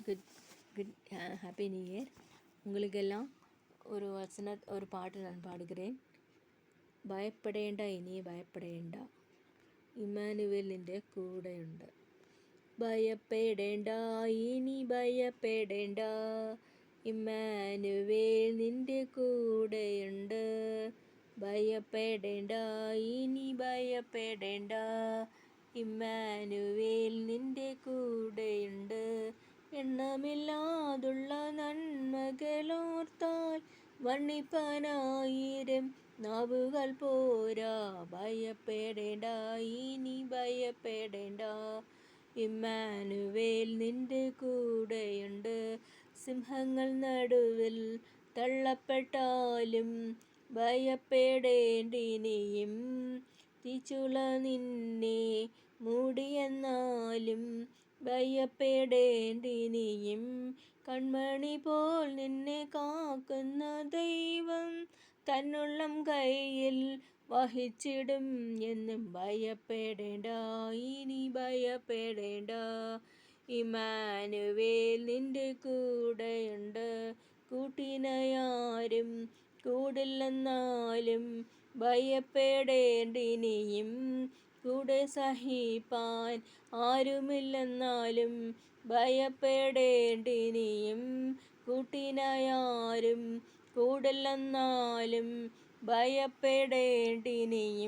Good happy new year. உங்களுக்கெல்லாம் ஒரு பாட்டு நான் பாடுகிறேன். ഭയപ്പെടേണ്ട, ഇനി ഭയപ്പെടേണ്ട, ഇമ്മാനുവേൽ നിൻ്റെ കൂടെയുണ്ട്. ഭയപ്പെടേണ്ട, ഇനി ഭയപ്പെടേണ്ട, ഇമ്മാനുവേൽ നിൻ്റെ കൂടെയുണ്ട്. ഭയപ്പെടേണ്ട, ഇനി ഭയപ്പെടേണ്ട, ഇമ്മാനുവേൽ നിൻ്റെ കൂടെയുണ്ട്. എണ്ണമില്ലാതുള്ള നന്മകളോർത്താൽ വർണ്ണിപ്പാനായിരം നാവുകൾ പോരാ. ഭയപ്പെടേണ്ട, ഇനി ഭയപ്പെടേണ്ട, ഇമ്മാനുവേൽ നിൻ്റെ കൂടെയുണ്ട്. സിംഹങ്ങൾ നടുവിൽ തള്ളപ്പെട്ടാലും ഭയപ്പെടേണ്ടിനിയും. തീച്ചുള നിന്നെ മൂടിയെന്നാലും ഭയപ്പെടേണ്ടിനിയും. കൺമണി പോൽ നിന്നെ കാക്കുന്ന ദൈവം തന്നുള്ളം കയ്യിൽ വഹിച്ചിടും എന്നും. ഭയപ്പെടേണ്ട, ഇനി ഭയപ്പെടേണ്ട, ഇമ്മാനുവേൽ നിൻ്റെ കൂടെയുണ്ട്. കൂട്ടിനായാരും കൂടില്ലെന്നാലും ഭയപ്പെടേണ്ടിനിയും. കൂടെ സഹിപ്പാൻ ആരുമില്ലെന്നാലും ഭയപ്പെടേണ്ടിനിയും. കൂട്ടിനായാരും കൂടില്ലെന്നാലും ഭയപ്പെടേണ്ടിനിയും.